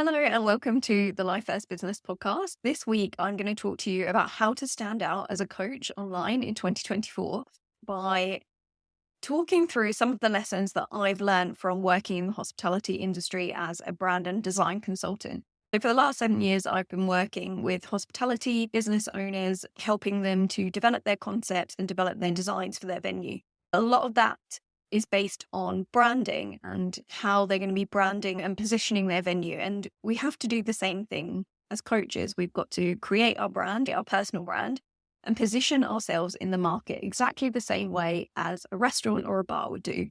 Hello and welcome to the Life First Business podcast. This week, I'm going to talk to you about how to stand out as a coach online in 2024 by talking through some of the lessons that I've learned from working in the hospitality industry as a brand and design consultant. So for the last 7 years, I've been working with hospitality business owners, helping them to develop their concepts and develop their designs for their venue. A lot of that is based on branding and how they're going to be branding and positioning their venue. And we have to do the same thing as coaches. We've got to create our brand, our personal brand, and position ourselves in the market exactly the same way as a restaurant or a bar would do.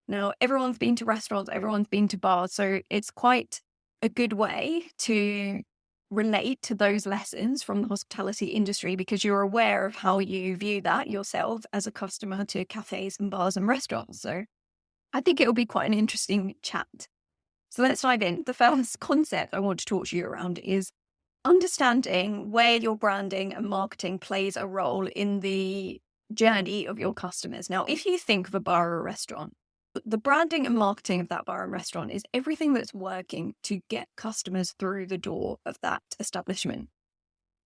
Now, everyone's been to restaurants, everyone's been to bars, so it's quite a good way to relate to those lessons from the hospitality industry because you're aware of how you view that yourself as a customer to cafes and bars and restaurants. So I think it'll be quite an interesting chat. So let's dive in. The first concept I want to talk to you around is understanding where your branding and marketing plays a role in the journey of your customers. Now, if you think of a bar or a restaurant, the branding and marketing of that bar and restaurant is everything that's working to get customers through the door of that establishment.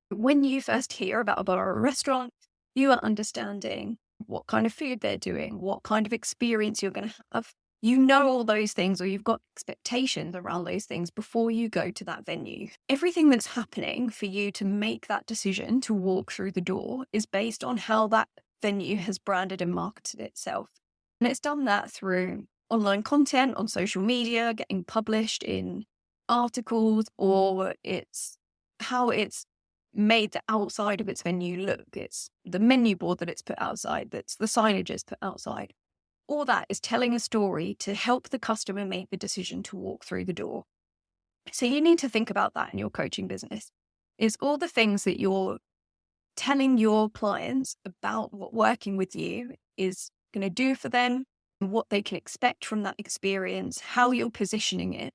When you first hear about a bar or a restaurant, you are understanding what kind of food they're doing, what kind of experience you're going to have. You know all those things, or you've got expectations around those things before you go to that venue. Everything that's happening for you to make that decision to walk through the door is based on how that venue has branded and marketed itself. And it's done that through online content on social media, getting published in articles, or it's how it's made the outside of its venue look. It's the menu board that it's put outside, that's the signage it's put outside. All that is telling a story to help the customer make the decision to walk through the door. So you need to think about that in your coaching business. Is all the things that you're telling your clients about what working with you is going to do for them, what they can expect from that experience, how you're positioning it.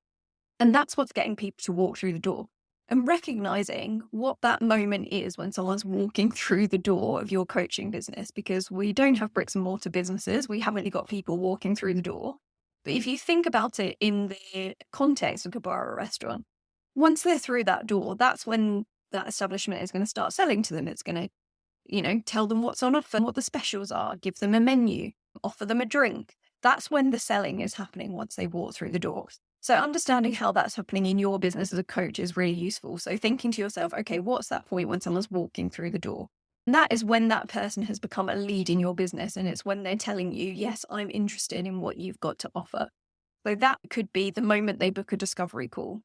And that's what's getting people to walk through the door. And recognizing what that moment is when someone's walking through the door of your coaching business, because we don't have bricks and mortar businesses. We haven't really got people walking through the door. But if you think about it in the context of a bar or a restaurant, once they're through that door, that's when that establishment is going to start selling to them. It's going to tell them what's on offer, what the specials are, give them a menu, offer them a drink. That's when the selling is happening once they walk through the door. So understanding how that's happening in your business as a coach is really useful. So thinking to yourself, okay, what's that point when someone's walking through the door? And that is when that person has become a lead in your business. And it's when they're telling you, yes, I'm interested in what you've got to offer. So that could be the moment they book a discovery call,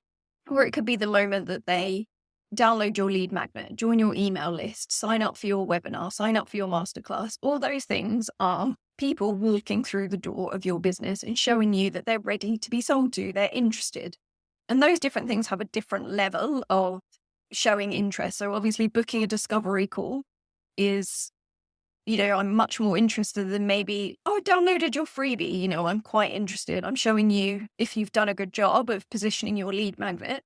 or it could be the moment that they download your lead magnet, join your email list, sign up for your webinar, sign up for your masterclass. All those things are people walking through the door of your business and showing you that they're ready to be sold to, they're interested. And those different things have a different level of showing interest. So obviously booking a discovery call is, I'm much more interested than maybe, I downloaded your freebie, I'm quite interested. I'm showing you, if you've done a good job of positioning your lead magnet,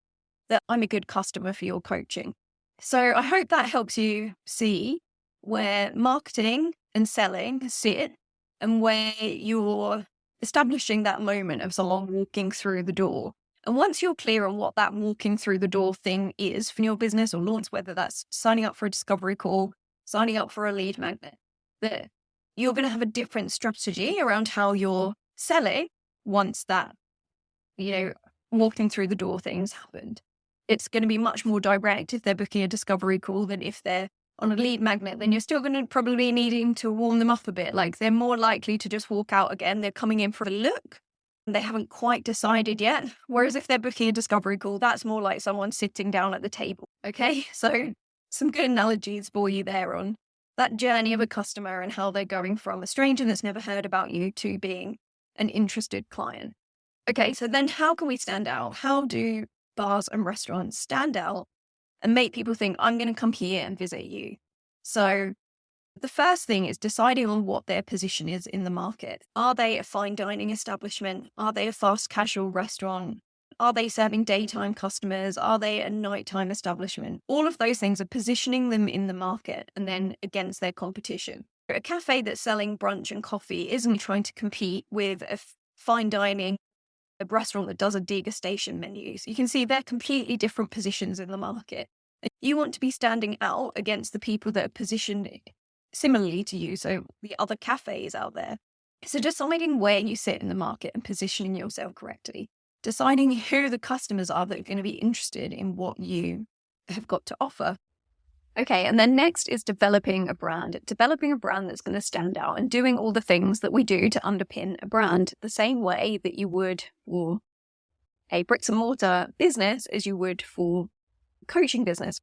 that I'm a good customer for your coaching. So I hope that helps you see where marketing and selling sit and where you're establishing that moment of someone walking through the door. And once you're clear on what that walking through the door thing is for your business or launch, whether that's signing up for a discovery call, signing up for a lead magnet, that you're going to have a different strategy around how you're selling once that, walking through the door things happened. It's going to be much more direct if they're booking a discovery call than if they're on a lead magnet. Then you're still going to probably needing to warm them up a bit. Like they're more likely to just walk out again. They're coming in for a look and they haven't quite decided yet. Whereas if they're booking a discovery call, that's more like someone sitting down at the table. Okay. So some good analogies for you there on that journey of a customer and how they're going from a stranger that's never heard about you to being an interested client. Okay. So then how can we stand out? How do bars and restaurants stand out and make people think, I'm going to come here and visit you? So the first thing is deciding on what their position is in the market. Are they a fine dining establishment? Are they a fast casual restaurant? Are they serving daytime customers? Are they a nighttime establishment? All of those things are positioning them in the market and then against their competition. A cafe that's selling brunch and coffee isn't trying to compete with a fine dining a restaurant that does a degustation menus. You can see they're completely different positions in the market. You want to be standing out against the people that are positioned similarly to you, so the other cafes out there. So deciding where you sit in the market and positioning yourself correctly, deciding who the customers are that are going to be interested in what you have got to offer. Okay, and then next is developing a brand that's going to stand out and doing all the things that we do to underpin a brand the same way that you would for a bricks and mortar business as you would for coaching business.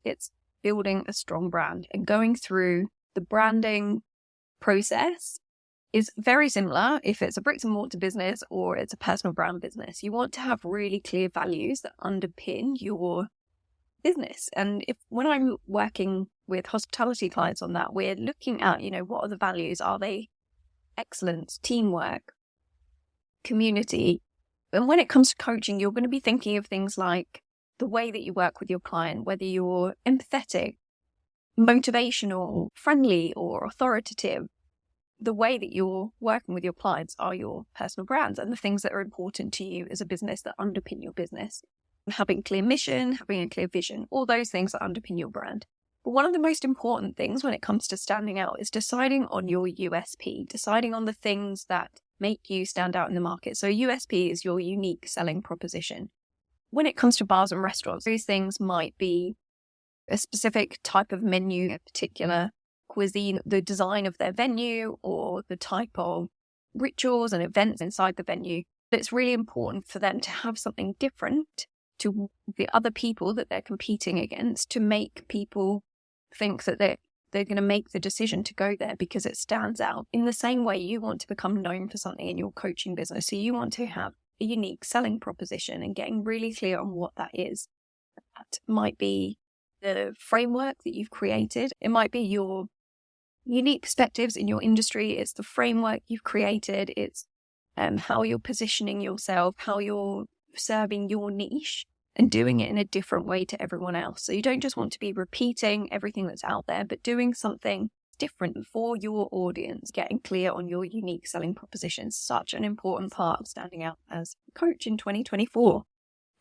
It's building a strong brand, and going through the branding process is very similar if it's a bricks and mortar business or it's a personal brand business. You want to have really clear values that underpin your business. And when I'm working with hospitality clients on that, we're looking at, what are the values? Are they excellence, teamwork, community? And when it comes to coaching, you're going to be thinking of things like the way that you work with your client, whether you're empathetic, motivational, friendly, or authoritative. The way that you're working with your clients are your personal brands and the things that are important to you as a business that underpin your business. Having a clear mission, having a clear vision, all those things that underpin your brand. But one of the most important things when it comes to standing out is deciding on your USP, deciding on the things that make you stand out in the market. So USP is your unique selling proposition. When it comes to bars and restaurants, these things might be a specific type of menu, a particular cuisine, the design of their venue, or the type of rituals and events inside the venue. It's really important for them to have something different to the other people that they're competing against, to make people think that they're going to make the decision to go there because it stands out. In the same way, you want to become known for something in your coaching business. So you want to have a unique selling proposition and getting really clear on what that is. That might be the framework that you've created. It might be your unique perspectives in your industry. It's the framework you've created. It's how you're positioning yourself, how you're serving your niche and doing it in a different way to everyone else. So you don't just want to be repeating everything that's out there, but doing something different for your audience, getting clear on your unique selling proposition. Such an important part of standing out as a coach in 2024.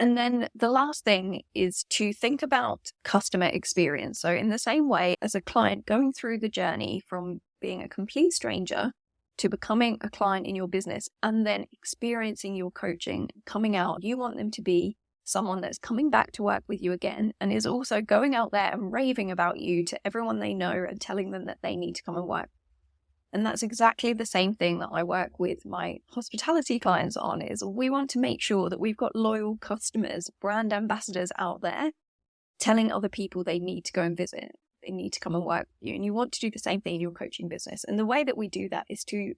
And then the last thing is to think about customer experience. So in the same way as a client going through the journey from being a complete stranger to becoming a client in your business and then experiencing your coaching, coming out, you want them to be someone that's coming back to work with you again and is also going out there and raving about you to everyone they know and telling them that they need to come and work. And that's exactly the same thing that I work with my hospitality clients on, is we want to make sure that we've got loyal customers, brand ambassadors out there telling other people they need to go and visit. They need to come and work with you. And you want to do the same thing in your coaching business. And the way that we do that is to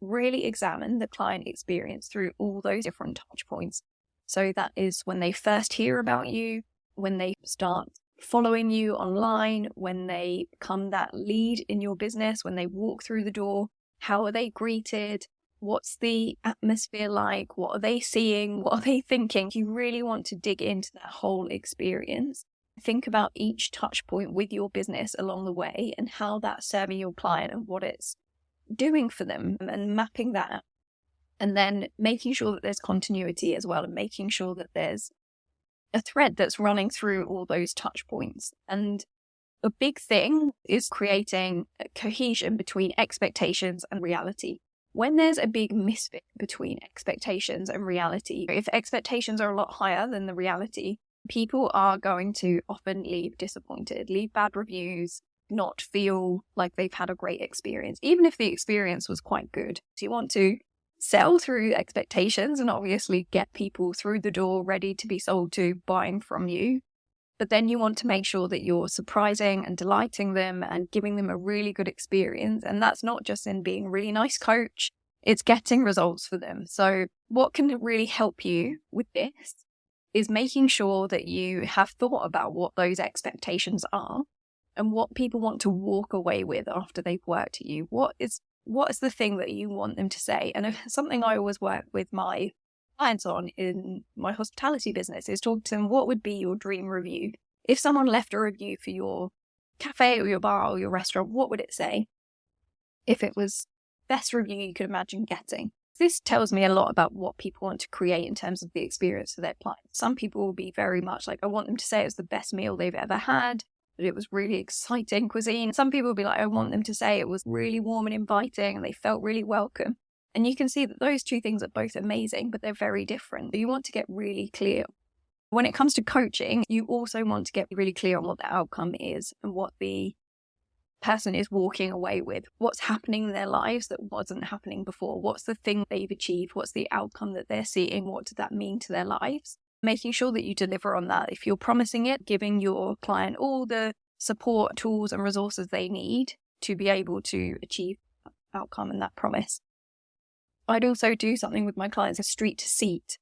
really examine the client experience through all those different touch points. So that is when they first hear about you, when they start following you online, when they become that lead in your business, when they walk through the door, how are they greeted? What's the atmosphere like? What are they seeing? What are they thinking? You really want to dig into that whole experience. Think about each touch point with your business along the way and how that's serving your client and what it's doing for them, and mapping that. And then making sure that there's continuity as well, and making sure that there's a thread that's running through all those touch points. And a big thing is creating a cohesion between expectations and reality. When there's a big misfit between expectations and reality, if expectations are a lot higher than the reality, people are going to often leave disappointed, leave bad reviews, not feel like they've had a great experience, even if the experience was quite good. So you want to sell through expectations and obviously get people through the door ready to be sold to, buying from you. But then you want to make sure that you're surprising and delighting them and giving them a really good experience. And that's not just in being a really nice coach, it's getting results for them. So what can really help you with this is making sure that you have thought about what those expectations are and what people want to walk away with after they've worked at you. What is the thing that you want them to say? And something I always work with my clients on in my hospitality business is talk to them, what would be your dream review? If someone left a review for your cafe or your bar or your restaurant, what would it say? If it was best review you could imagine getting, This tells me a lot about what people want to create in terms of the experience for their clients. Some people will be very much like, I want them to say it was the best meal they've ever had, that it was really exciting cuisine. Some people will be like, I want them to say it was really warm and inviting and they felt really welcome. And you can see that those two things are both amazing, but they're very different. You want to get really clear. When it comes to coaching, you also want to get really clear on what the outcome is and what the person is walking away with, what's happening in their lives that wasn't happening before, what's the thing they've achieved, what's the outcome that they're seeing, what does that mean to their lives, making sure that you deliver on that. If you're promising it, giving your client all the support, tools and resources they need to be able to achieve that outcome and that promise. I'd also do something with my clients, a street to seat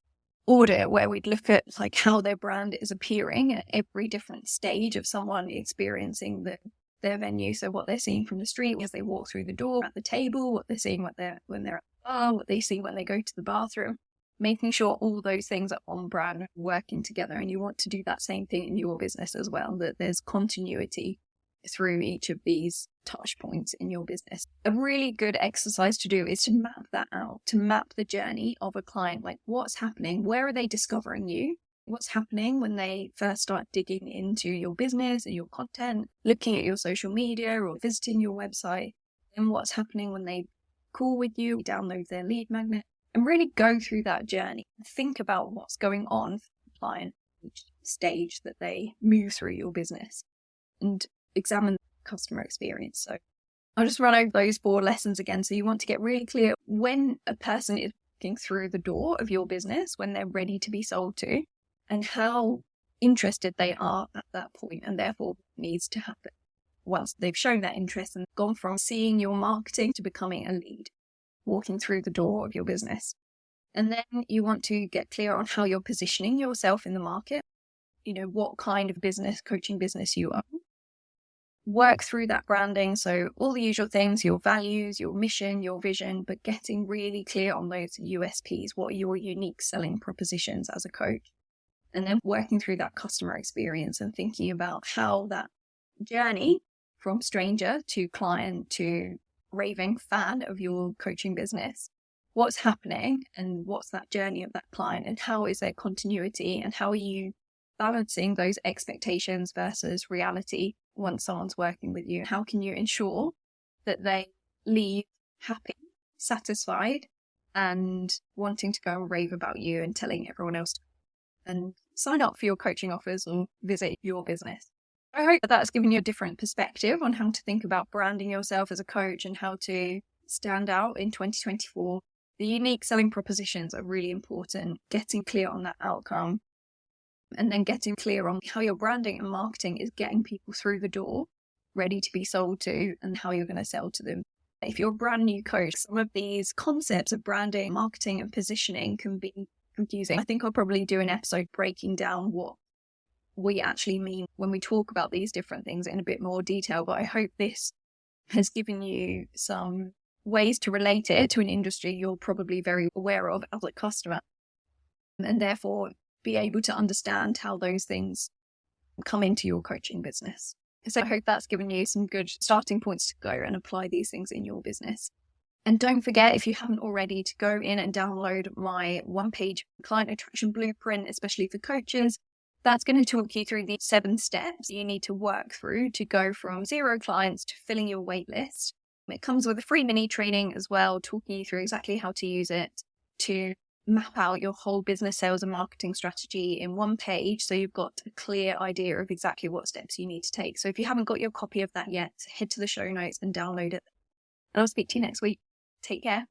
audit, where we'd look at like how their brand is appearing at every different stage of someone experiencing their venue. So what they're seeing from the street as they walk through the door, at the table, what they're seeing when they're at the bar, what they see when they go to the bathroom, making sure all those things are on brand and working together. And you want to do that same thing in your business as well, that there's continuity through each of these touch points in your business. A really good exercise to do is to map that out, to map the journey of a client, like what's happening, where are they discovering you? What's happening when they first start digging into your business and your content, looking at your social media or visiting your website, and what's happening when they call with you, download their lead magnet, and really go through that journey. Think about what's going on for the client each stage that they move through your business, and examine the customer experience. So I'll just run over those 4 lessons again. So you want to get really clear when a person is walking through the door of your business, when they're ready to be sold to, and how interested they are at that point, and therefore what needs to happen once they've shown that interest and gone from seeing your marketing to becoming a lead, walking through the door of your business. And then you want to get clear on how you're positioning yourself in the market, what kind of business, coaching business you are. Work through that branding. So all the usual things, your values, your mission, your vision, but getting really clear on those USPs. What are your unique selling propositions as a coach? And then working through that customer experience and thinking about how that journey from stranger to client to raving fan of your coaching business, what's happening and what's that journey of that client, and how is there continuity, and how are you balancing those expectations versus reality once someone's working with you? How can you ensure that they leave happy, satisfied, and wanting to go and rave about you and telling everyone else and sign up for your coaching offers or visit your business? I hope that that's given you a different perspective on how to think about branding yourself as a coach and how to stand out in 2024. The unique selling propositions are really important. Getting clear on that outcome, and then getting clear on how your branding and marketing is getting people through the door, ready to be sold to, and how you're going to sell to them. If you're a brand new coach, some of these concepts of branding, marketing, and positioning can be confusing. I think I'll probably do an episode breaking down what we actually mean when we talk about these different things in a bit more detail. But I hope this has given you some ways to relate it to an industry you're probably very aware of as a customer, and therefore be able to understand how those things come into your coaching business. So I hope that's given you some good starting points to go and apply these things in your business. And don't forget, if you haven't already, to go in and download my 1-page client attraction blueprint, especially for coaches. That's going to talk you through the 7 steps you need to work through to go from 0 clients to filling your wait list. It comes with a free mini training as well, talking you through exactly how to use it to map out your whole business sales and marketing strategy in 1 page, so you've got a clear idea of exactly what steps you need to take. So if you haven't got your copy of that yet, head to the show notes and download it. And I'll speak to you next week. Take care.